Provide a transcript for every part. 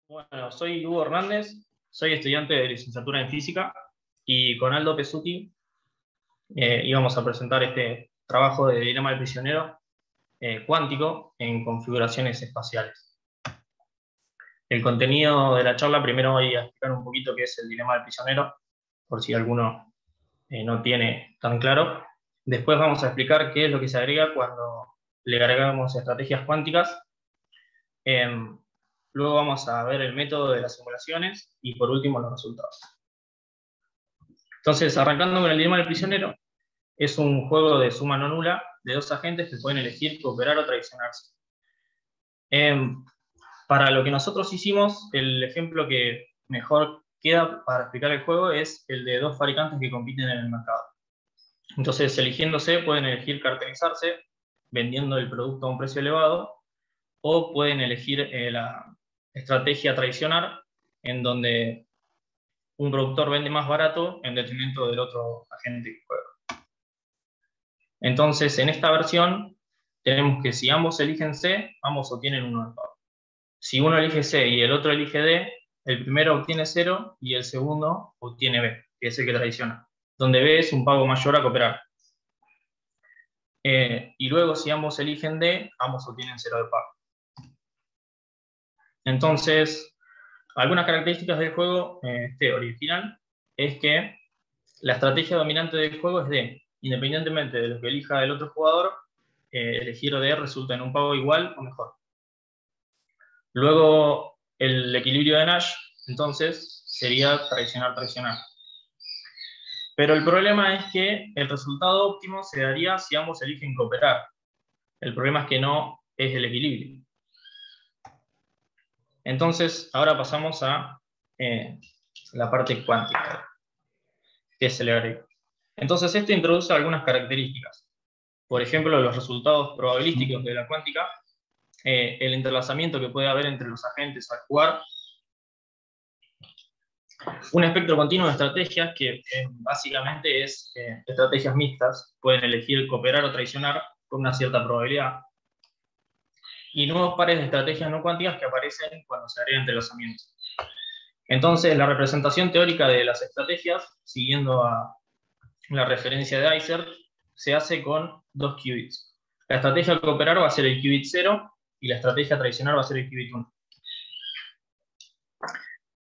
Bueno, soy Hugo Hernández, soy estudiante de licenciatura en física y con Aldo Pesuti íbamos a presentar este trabajo de dilema del prisionero cuántico en configuraciones espaciales. El contenido de la charla, primero voy a explicar un poquito qué es el dilema del prisionero, por si alguno no tiene tan claro. Después vamos a explicar qué es lo que se agrega cuando le agregamos estrategias cuánticas. Luego vamos a ver el método de las simulaciones y por último los resultados. Entonces, arrancando con el dilema del prisionero, es un juego de suma no nula de dos agentes que pueden elegir cooperar o traicionarse. Para lo que nosotros hicimos, el ejemplo que mejor queda para explicar el juego es el de dos fabricantes que compiten en el mercado. Entonces, eligiéndose, pueden elegir cartelizarse, vendiendo el producto a un precio elevado, o pueden elegir la estrategia traicionar, en donde un productor vende más barato en detrimento del otro agente que juega. Entonces, en esta versión, tenemos que si ambos eligen C, ambos obtienen 1 de pago. Si uno elige C y el otro elige D, el primero obtiene 0 y el segundo obtiene B, que es el que traiciona, donde B es un pago mayor a cooperar. Y luego, si ambos eligen D, ambos obtienen 0 de pago. Entonces, algunas características del juego original es que la estrategia dominante del juego es D. Independientemente de lo que elija el otro jugador, elegir D resulta en un pago igual o mejor. Luego, el equilibrio de Nash, entonces, sería traicionar. Pero el problema es que el resultado óptimo se daría si ambos eligen cooperar. El problema es que no es el equilibrio. Entonces, ahora pasamos a la parte cuántica, que se le agrega. Entonces, esto introduce algunas características. Por ejemplo, los resultados probabilísticos de la cuántica, el entrelazamiento que puede haber entre los agentes al jugar, un espectro continuo de estrategias que básicamente es estrategias mixtas, pueden elegir cooperar o traicionar con una cierta probabilidad, y nuevos pares de estrategias no cuánticas que aparecen cuando se agrega entrelazamiento. Entonces, la representación teórica de las estrategias, siguiendo a la referencia de Eiser, se hace con dos qubits. La estrategia cooperar va a ser el qubit 0 y la estrategia traicionar va a ser el qubit 1.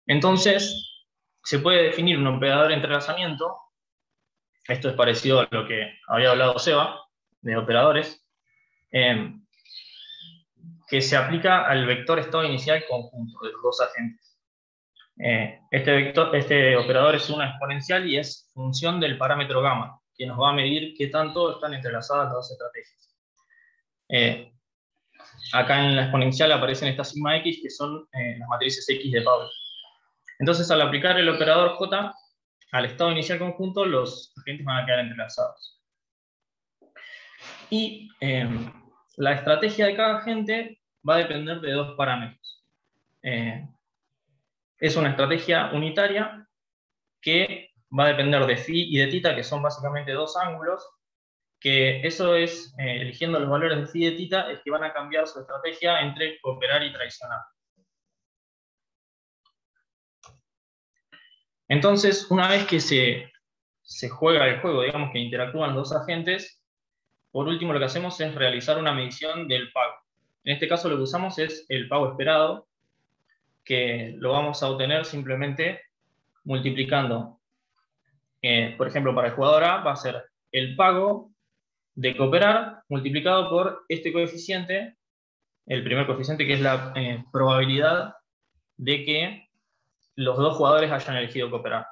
Entonces, se puede definir un operador de entrelazamiento. Esto es parecido a lo que había hablado Seba, de operadores, que se aplica al vector estado inicial conjunto de los dos agentes. Este operador es una exponencial y es función del parámetro gamma, que nos va a medir qué tanto están entrelazadas las dos estrategias. Acá en la exponencial aparecen estas sigma x, que son las matrices x de Pauli. Entonces, al aplicar el operador J al estado inicial conjunto, los agentes van a quedar entrelazados. Y la estrategia de cada agente va a depender de dos parámetros. Es una estrategia unitaria que va a depender de phi y de tita, que son básicamente dos ángulos, que eso es, eligiendo los valores de phi y de tita, es que van a cambiar su estrategia entre cooperar y traicionar. Entonces, una vez que se juega el juego, digamos que interactúan dos agentes, por último lo que hacemos es realizar una medición del pago. En este caso lo que usamos es el pago esperado, que lo vamos a obtener simplemente multiplicando. Por ejemplo, para el jugador A va a ser el pago de cooperar multiplicado por este coeficiente, el primer coeficiente, que es la probabilidad de que los dos jugadores hayan elegido cooperar.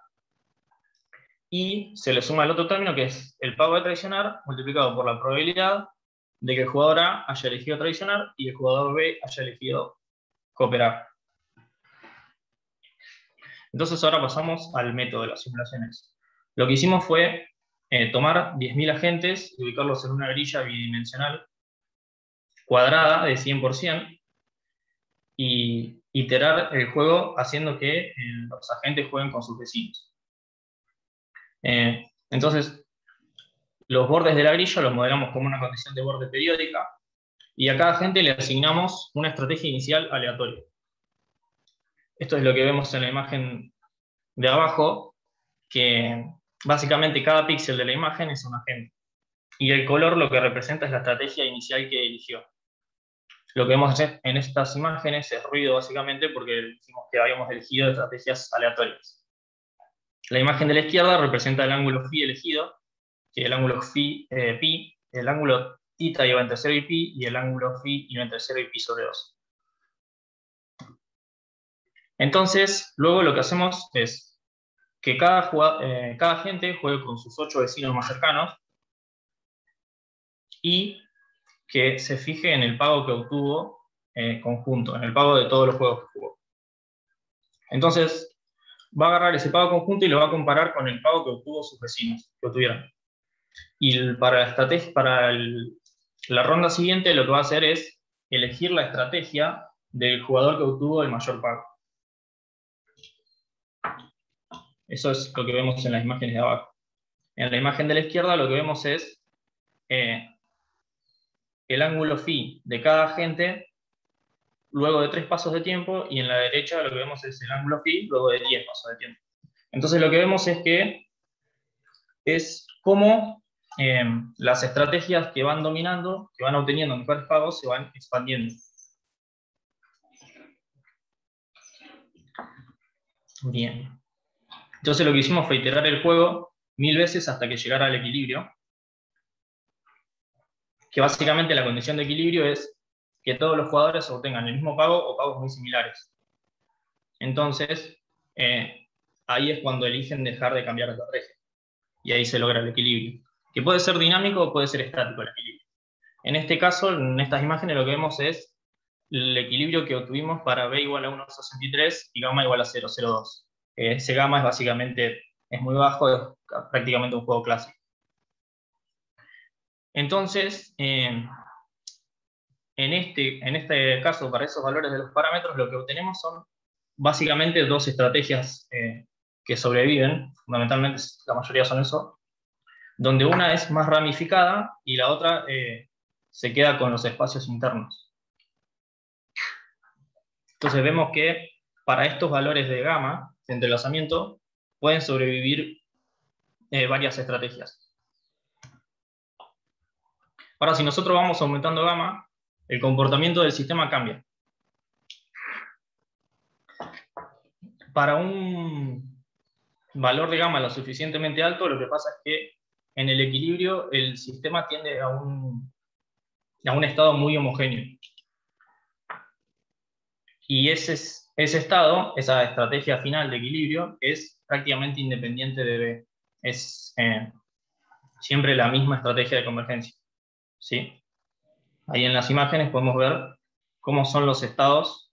Y se le suma el otro término, que es el pago de traicionar, multiplicado por la probabilidad de que el jugador A haya elegido traicionar y el jugador B haya elegido cooperar. Entonces ahora pasamos al método de las simulaciones. Lo que hicimos fue tomar 10.000 agentes y ubicarlos en una grilla bidimensional cuadrada de 100% y iterar el juego haciendo que los agentes jueguen con sus vecinos. Entonces, los bordes de la grilla los modelamos como una condición de borde periódica y a cada agente le asignamos una estrategia inicial aleatoria. Esto es lo que vemos en la imagen de abajo, que básicamente cada píxel de la imagen es un agente. Y el color lo que representa es la estrategia inicial que eligió. Lo que vemos en estas imágenes es ruido, básicamente, porque dijimos que habíamos elegido estrategias aleatorias. La imagen de la izquierda representa el ángulo phi elegido, que el ángulo pi, el ángulo θ iba entre 0 y pi, y el ángulo phi iba entre 0 y pi sobre 2. Entonces, luego lo que hacemos es que cada agente juegue con sus 8 vecinos más cercanos y que se fije en el pago que obtuvo conjunto, en el pago de todos los juegos que jugó. Entonces, va a agarrar ese pago conjunto y lo va a comparar con el pago que obtuvo sus vecinos, que obtuvieron. Y para la estrategia, la ronda siguiente, lo que va a hacer es elegir la estrategia del jugador que obtuvo el mayor pago. Eso es lo que vemos en las imágenes de abajo. En la imagen de la izquierda lo que vemos es el ángulo phi de cada agente luego de 3 pasos de tiempo, y en la derecha lo que vemos es el ángulo phi luego de 10 pasos de tiempo. Entonces lo que vemos es que es cómo las estrategias que van dominando, que van obteniendo mejores pagos, se van expandiendo. Bien. Entonces lo que hicimos fue iterar el juego 1000 veces hasta que llegara al equilibrio, que básicamente la condición de equilibrio es que todos los jugadores obtengan el mismo pago o pagos muy similares. Entonces, ahí es cuando eligen dejar de cambiar de estrategia. Y ahí se logra el equilibrio, que puede ser dinámico o puede ser estático el equilibrio. En este caso, en estas imágenes lo que vemos es el equilibrio que obtuvimos para b igual a 1,63 y gamma igual a 0,02. Ese gamma es básicamente, es muy bajo, es prácticamente un juego clásico. Entonces, en este caso, para esos valores de los parámetros, lo que obtenemos son básicamente dos estrategias que sobreviven, fundamentalmente la mayoría son eso, donde una es más ramificada y la otra se queda con los espacios internos. Entonces vemos que para estos valores de gamma, de entrelazamiento, pueden sobrevivir varias estrategias. Ahora, si nosotros vamos aumentando gamma, el comportamiento del sistema cambia. Para un valor de gamma lo suficientemente alto, lo que pasa es que en el equilibrio el sistema tiende a un estado muy homogéneo. Y ese estado, esa estrategia final de equilibrio, es prácticamente independiente de B. Es siempre la misma estrategia de convergencia. ¿Sí? Ahí en las imágenes podemos ver cómo son los estados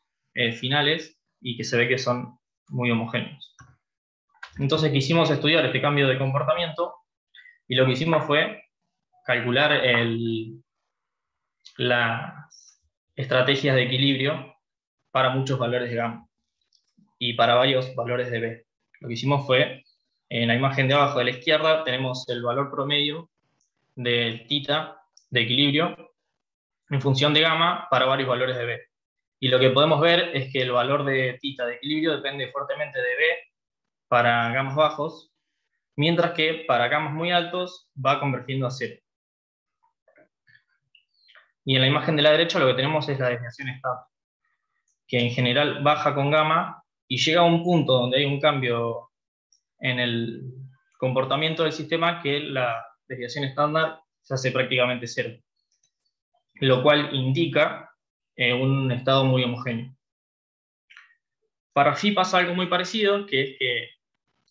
finales y que se ve que son muy homogéneos. Entonces quisimos estudiar este cambio de comportamiento y lo que hicimos fue calcular las estrategias de equilibrio para muchos valores de gamma y para varios valores de B. Lo que hicimos fue, en la imagen de abajo de la izquierda, tenemos el valor promedio del θ de equilibrio en función de gamma para varios valores de B. Y lo que podemos ver es que el valor de θ de equilibrio depende fuertemente de B para gamas bajos, mientras que para gamas muy altos va convergiendo a cero. Y en la imagen de la derecha lo que tenemos es la desviación estándar, que en general baja con gamma y llega a un punto donde hay un cambio en el comportamiento del sistema que la desviación estándar se hace prácticamente cero, lo cual indica un estado muy homogéneo. Para phi pasa algo muy parecido, que es que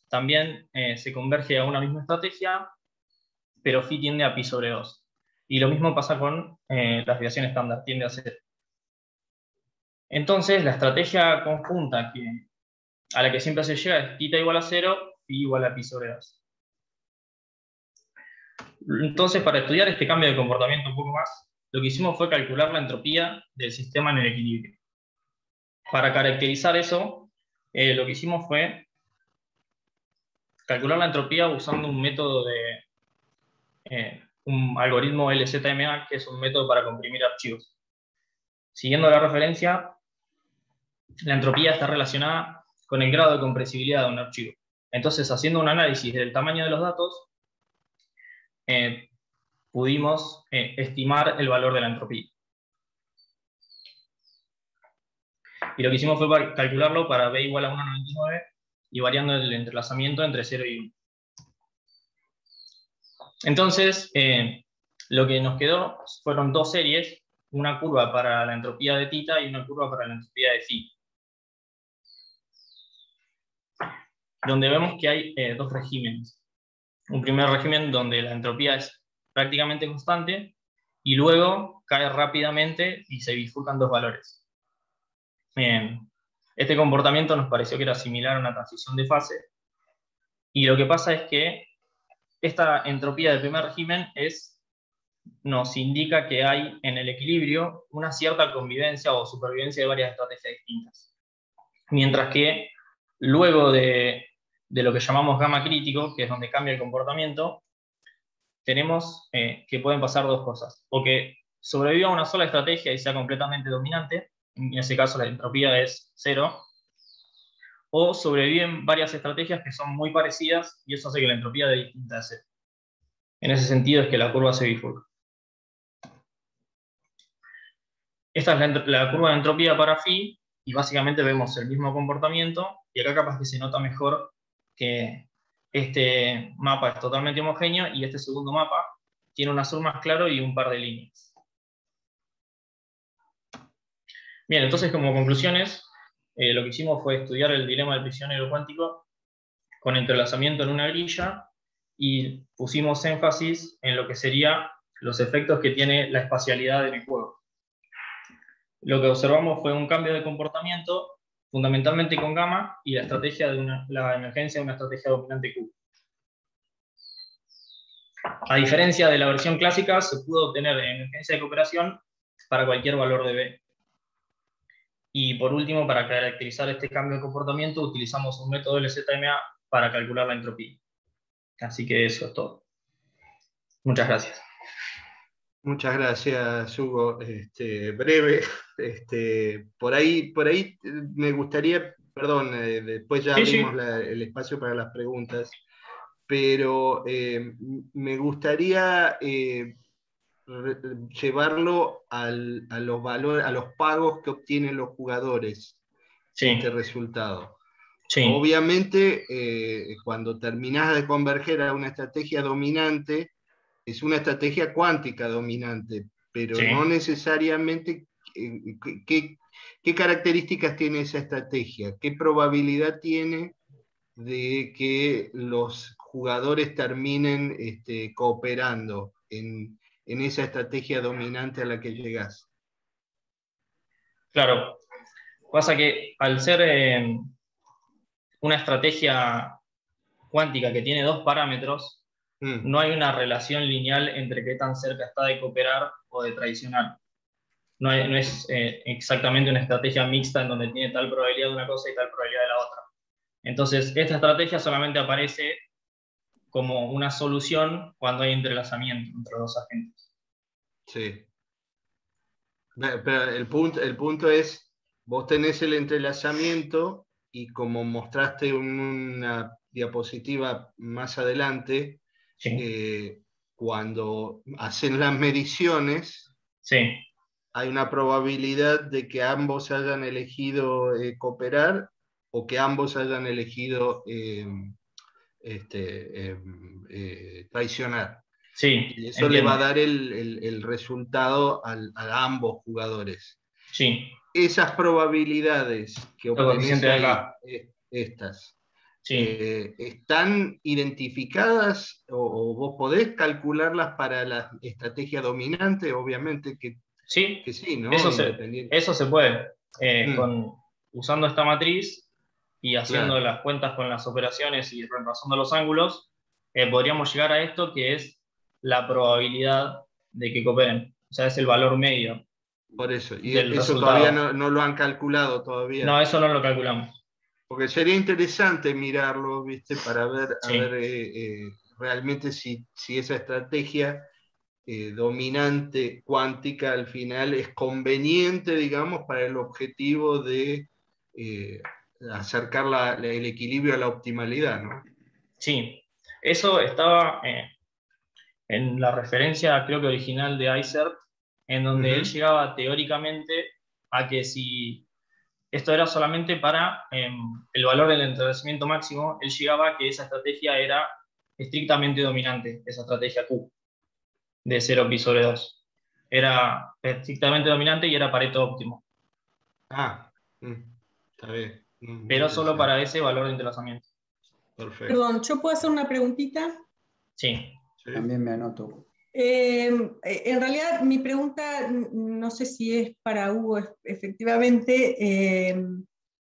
también se converge a una misma estrategia, pero phi tiende a pi sobre 2. Y lo mismo pasa con la desviación estándar, tiende a 0. Entonces, la estrategia conjunta a la que siempre se llega es θ igual a 0, phi igual a pi sobre 2. Entonces, para estudiar este cambio de comportamiento un poco más, lo que hicimos fue calcular la entropía del sistema en el equilibrio. Para caracterizar eso, lo que hicimos fue calcular la entropía usando un método un algoritmo LZMA, que es un método para comprimir archivos. Siguiendo la referencia, la entropía está relacionada con el grado de compresibilidad de un archivo. Entonces, haciendo un análisis del tamaño de los datos, eh, pudimos estimar el valor de la entropía. Y lo que hicimos fue calcularlo para b igual a 1,99 y variando el entrelazamiento entre 0 y 1. Entonces, lo que nos quedó fueron dos series, una curva para la entropía de tita y una curva para la entropía de phi, donde vemos que hay dos regímenes. Un primer régimen donde la entropía es prácticamente constante y luego cae rápidamente y se bifurcan dos valores. Este comportamiento nos pareció que era similar a una transición de fase, y lo que pasa es que esta entropía del primer régimen nos indica que hay en el equilibrio una cierta convivencia o supervivencia de varias estrategias distintas. Mientras que luego de lo que llamamos gamma crítico, que es donde cambia el comportamiento, tenemos que pueden pasar dos cosas. O que sobreviva una sola estrategia y sea completamente dominante, en ese caso la entropía es 0, o sobreviven varias estrategias que son muy parecidas y eso hace que la entropía de distinta sea 0. En ese sentido es que la curva se bifurca. Esta es la curva de entropía para phi, y básicamente vemos el mismo comportamiento, y acá capaz que se nota mejor que este mapa es totalmente homogéneo, y este segundo mapa tiene un azul más claro y un par de líneas. Bien, entonces como conclusiones, lo que hicimos fue estudiar el dilema del prisionero cuántico con entrelazamiento en una grilla, y pusimos énfasis en lo que serían los efectos que tiene la espacialidad en el juego. Lo que observamos fue un cambio de comportamiento, fundamentalmente con gamma, y la estrategia de la emergencia de una estrategia dominante Q. A diferencia de la versión clásica, se pudo obtener emergencia de cooperación para cualquier valor de B. Y por último, para caracterizar este cambio de comportamiento, utilizamos un método LZMA para calcular la entropía. Así que eso es todo. Muchas gracias. Muchas gracias, Hugo. Breve. Por ahí me gustaría, perdón, después ya abrimos el espacio para las preguntas, pero me gustaría llevarlo a los valores, a los pagos que obtienen los jugadores de este resultado. Sí. Obviamente, cuando terminás de converger a una estrategia dominante, es una estrategia cuántica dominante, pero no necesariamente ¿qué características tiene esa estrategia? ¿Qué probabilidad tiene de que los jugadores terminen cooperando en esa estrategia dominante a la que llegás? Claro, pasa que al ser una estrategia cuántica que tiene dos parámetros, no hay una relación lineal entre qué tan cerca está de cooperar o de traicionar. No es exactamente una estrategia mixta en donde tiene tal probabilidad de una cosa y tal probabilidad de la otra. Entonces, esta estrategia solamente aparece como una solución cuando hay entrelazamiento entre dos agentes. Sí. Pero el punto es, vos tenés el entrelazamiento y como mostraste una diapositiva más adelante, cuando hacen las mediciones, hay una probabilidad de que ambos hayan elegido cooperar o que ambos hayan elegido traicionar. Sí, y eso entiendo. Le va a dar el resultado a ambos jugadores. Sí. Esas probabilidades que obtenés ahí, estas, ¿están identificadas o vos podés calcularlas para la estrategia dominante? Obviamente que sí, ¿no? Eso se puede. Usando esta matriz y haciendo las cuentas con las operaciones y reemplazando los ángulos, podríamos llegar a esto, que es la probabilidad de que cooperen. O sea, es el valor medio. Por eso. Y eso resultado. Todavía no lo han calculado todavía. No, eso no lo calculamos. Porque sería interesante mirarlo, ¿viste? Para ver, realmente si esa estrategia dominante cuántica al final es conveniente, digamos, para el objetivo de acercar el equilibrio a la optimalidad, ¿no? Sí, eso estaba en la referencia, creo que original de Isert, en donde él llegaba teóricamente a que si esto era solamente para el valor del enriquecimiento máximo, él llegaba a que esa estrategia era estrictamente dominante, esa estrategia Q, de 0 pi sobre 2. Era estrictamente dominante y era Pareto óptimo. Está bien. Pero solo para ese valor de entrelazamiento. Perfecto. Perdón, ¿yo puedo hacer una preguntita? Sí. También me anoto. En realidad, mi pregunta, no sé si es para Hugo efectivamente,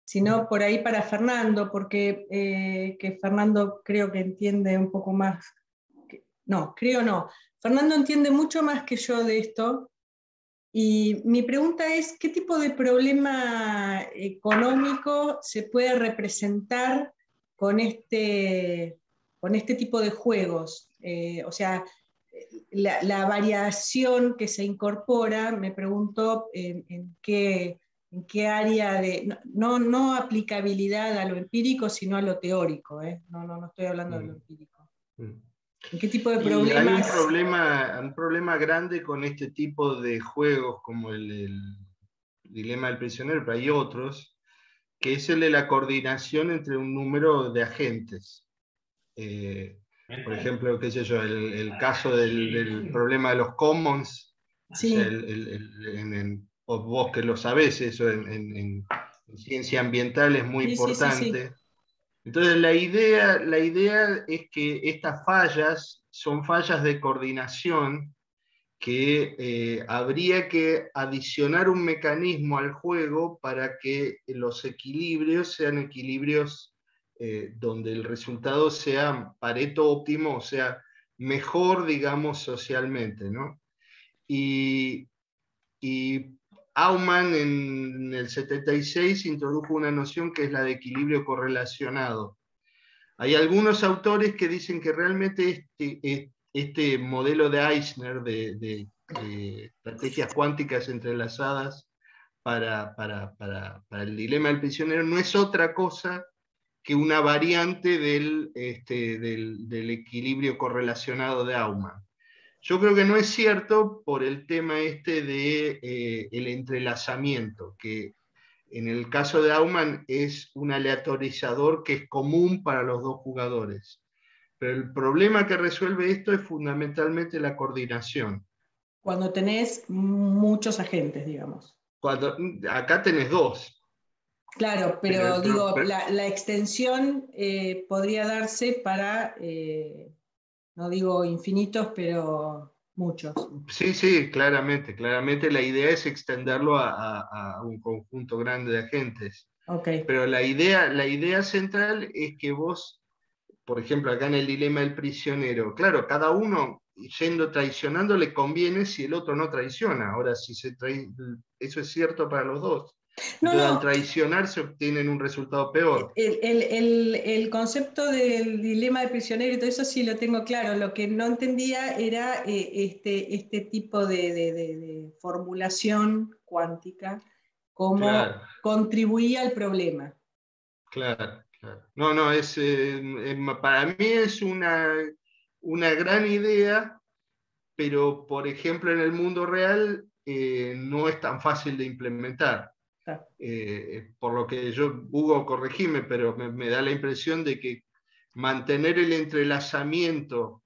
sino por ahí para Fernando, porque que Fernando creo que entiende un poco más. Fernando entiende mucho más que yo de esto. Y mi pregunta es, ¿qué tipo de problema económico se puede representar con este tipo de juegos? O sea, la variación que se incorpora, me pregunto en qué área de, no aplicabilidad a lo empírico, sino a lo teórico, no estoy hablando de lo empírico. ¿En qué tipo de problemas? Hay un problema grande con este tipo de juegos como el dilema del prisionero, pero hay otros, que es el de la coordinación entre un número de agentes. Por ejemplo, qué sé yo, el caso del problema de los commons, sí. O sea, vos que lo sabés, eso en ciencia ambiental es muy importante. Sí. Entonces la idea es que estas fallas son fallas de coordinación que habría que adicionar un mecanismo al juego para que los equilibrios sean equilibrios donde el resultado sea Pareto óptimo, o sea, mejor, digamos, socialmente, ¿no? Y Aumann en el 76 introdujo una noción que es la de equilibrio correlacionado. Hay algunos autores que dicen que realmente este modelo de Eisner de estrategias cuánticas entrelazadas para el dilema del prisionero no es otra cosa que una variante del equilibrio correlacionado de Aumann. Yo creo que no es cierto por el tema de el entrelazamiento, que en el caso de Aumann es un aleatorizador que es común para los dos jugadores. Pero el problema que resuelve esto es fundamentalmente la coordinación. Cuando tenés muchos agentes, digamos. Acá tenés dos. Claro, pero digo, la extensión podría darse para, no digo infinitos, pero muchos. Sí, claramente la idea es extenderlo a un conjunto grande de agentes. Okay. Pero la idea central es que vos, por ejemplo, acá en el dilema del prisionero, claro, cada uno yendo traicionando le conviene si el otro no traiciona. Ahora, eso es cierto para los dos. Entonces, al traicionar se obtienen un resultado peor. El concepto del dilema del prisionero y todo eso sí lo tengo claro. Lo que no entendía era este tipo de formulación cuántica, cómo contribuía al problema. Claro. No, para mí es una gran idea, pero por ejemplo en el mundo real no es tan fácil de implementar. Por lo que Hugo, corregime, pero me da la impresión de que mantener el entrelazamiento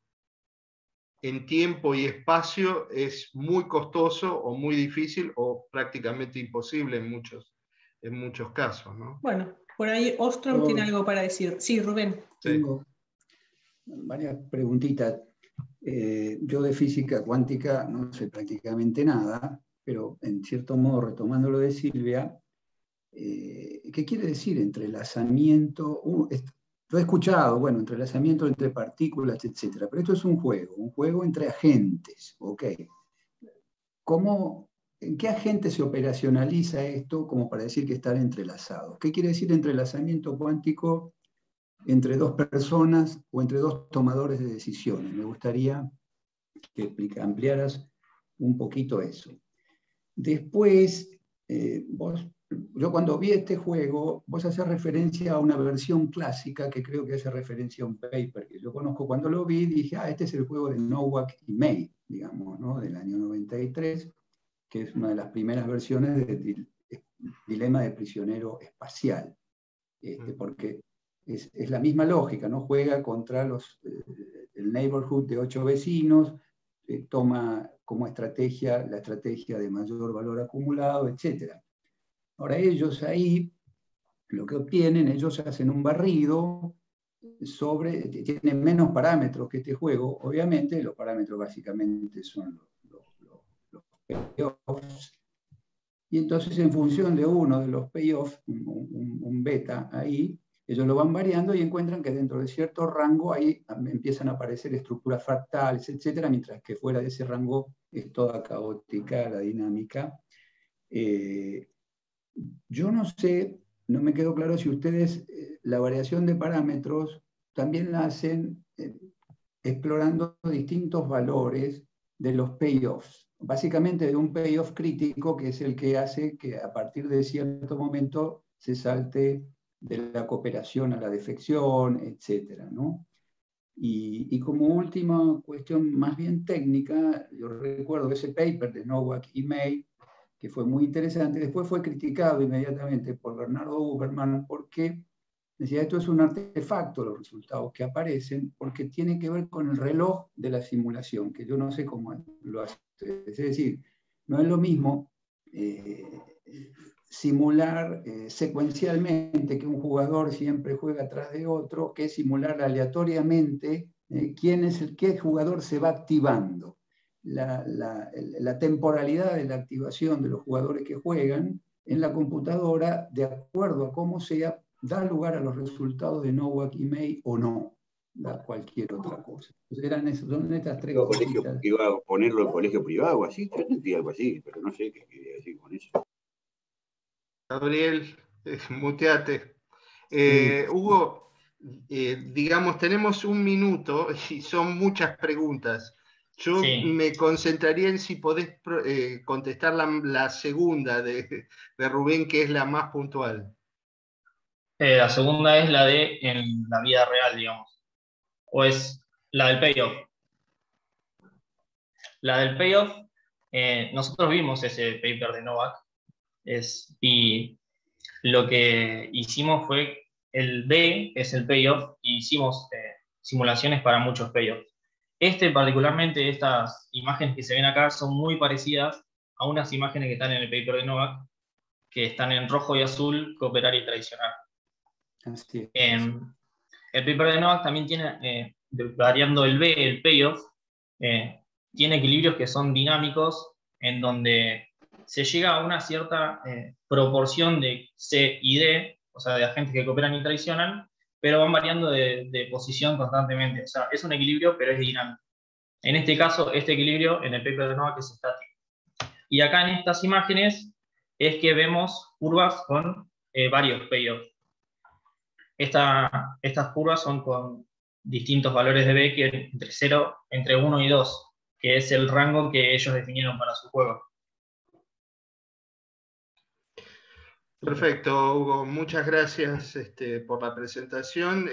en tiempo y espacio es muy costoso o muy difícil o prácticamente imposible en muchos casos, ¿no? Bueno, por ahí Ostrom tiene algo para decir. Sí, Rubén. Tengo varias preguntitas. Yo de física cuántica no sé prácticamente nada, pero en cierto modo, retomando lo de Silvia, ¿qué quiere decir entrelazamiento? Lo he escuchado, bueno, entrelazamiento entre partículas, etcétera, pero esto es un juego entre agentes, ¿ok? ¿En qué agente se operacionaliza esto como para decir que están entrelazados? ¿Qué quiere decir entrelazamiento cuántico entre dos personas o entre dos tomadores de decisiones? Me gustaría que ampliaras un poquito eso. Después, vos yo cuando vi este juego, vos haces referencia a una versión clásica que creo que hace referencia a un paper que yo conozco. Cuando lo vi dije, este es el juego de Nowak y May, digamos, ¿no? Del año 93, que es una de las primeras versiones de Dilema de prisionero espacial, porque es la misma lógica, ¿no? Juega contra el neighborhood de 8 vecinos, toma como estrategia la estrategia de mayor valor acumulado, etc. Ahora ellos ahí, lo que obtienen, ellos hacen un barrido tienen menos parámetros que este juego, obviamente, los parámetros básicamente son los payoffs, y entonces en función de uno de los payoffs, un beta ahí, ellos lo van variando y encuentran que dentro de cierto rango ahí empiezan a aparecer estructuras fractales, etcétera, mientras que fuera de ese rango es toda caótica la dinámica. Yo no sé, no me quedó claro si ustedes la variación de parámetros también la hacen explorando distintos valores de los payoffs. Básicamente de un payoff crítico, que es el que hace que a partir de cierto momento se salte de la cooperación a la defección, etc., ¿no? Y como última cuestión más bien técnica, yo recuerdo ese paper de Nowak y May, que fue muy interesante. Después fue criticado inmediatamente por Bernardo Uberman porque decía, esto es un artefacto, los resultados que aparecen, porque tiene que ver con el reloj de la simulación, que yo no sé cómo lo hace. Es decir, no es lo mismo simular secuencialmente que un jugador siempre juega atrás de otro, que simular aleatoriamente qué jugador se va activando. La temporalidad de la activación de los jugadores que juegan en la computadora, de acuerdo a cómo sea, da lugar a los resultados de Nowak y May o no, da cualquier otra cosa. Entonces son estas tres cositas. Iba a ponerlo en colegio privado o así, yo entendí algo así, pero no sé qué quería decir con eso. Gabriel, muteate. Hugo, digamos, tenemos un minuto y son muchas preguntas. Yo me concentraría en si podés contestar la segunda de Rubén, que es la más puntual. La segunda es la de en la vida real, digamos. O es la del payoff. La del payoff, nosotros vimos ese paper de Novak, y lo que hicimos fue, el B es el payoff, y hicimos simulaciones para muchos payoffs. Particularmente, estas imágenes que se ven acá son muy parecidas a unas imágenes que están en el paper de Novak, que están en rojo y azul, cooperar y traicionar. Así es. El paper de Novak también tiene, variando el B, el payoff, tiene equilibrios que son dinámicos, en donde se llega a una cierta proporción de C y D, o sea, de agentes que cooperan y traicionan, pero van variando de posición constantemente. O sea, es un equilibrio, pero es dinámico. En este caso, este equilibrio en el paper de Novak es estático. Y acá en estas imágenes es que vemos curvas con varios payoffs. Estas curvas son con distintos valores de B, que entre 1 y 2, que es el rango que ellos definieron para su juego. Perfecto, Hugo. Muchas gracias por la presentación.